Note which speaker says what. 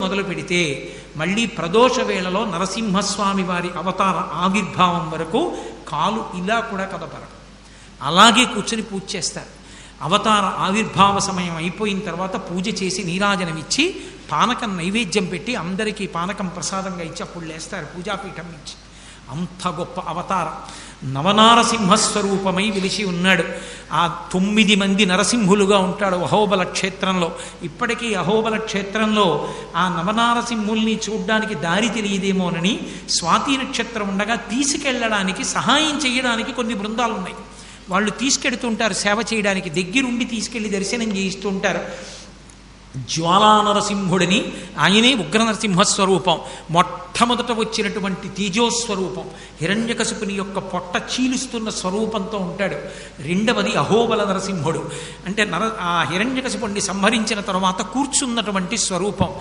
Speaker 1: మొదలు పెడితే మళ్ళీ ప్రదోష వేళలో నరసింహస్వామి వారి అవతార ఆవిర్భావం వరకు కాలు ఇలా కూడా కదపరు, అలాగే కూర్చొని పూజ చేస్తారు. అవతార ఆవిర్భావ సమయం అయిపోయిన తర్వాత పూజ చేసి నీరాజనం ఇచ్చి పానకం నైవేద్యం పెట్టి అందరికీ పానకం ప్రసాదంగా ఇచ్చి అప్పుడు లేస్తారు పూజాపీఠం నుంచి. అంత గొప్ప అవతారం. నవనారసింహస్వరూపమై వెలిసి ఉన్నాడు. ఆ 9 మంది నరసింహులుగా ఉంటాడు అహోబల క్షేత్రంలో. ఇప్పటికీ అహోబల క్షేత్రంలో ఆ నవనారసింహుల్ని చూడ్డానికి దారి తెలియదేమోనని స్వాతి నక్షత్రం ఉండగా తీసుకెళ్ళడానికి సహాయం చేయడానికి కొన్ని బృందాలు ఉన్నాయి. వాళ్ళు తీసుకెడుతుంటారు సేవ చేయడానికి, దగ్గరుండి తీసుకెళ్లి దర్శనం చేయిస్తూ ఉంటారు. జ్వాలానరసింహుడిని, ఆయనే ఉగ్రనరసింహస్వరూపం. మొట్టమొదట వచ్చినటువంటి తేజోస్వరూపం, హిరణ్యకశిపుని యొక్క పొట్ట చీలుస్తున్న స్వరూపంతో ఉంటాడు. రెండవది అహోబల నరసింహుడు, అంటే ఆ హిరణ్యకశిపుణ్ణి సంహరించిన తర్వాత కూర్చున్నటువంటి స్వరూపం.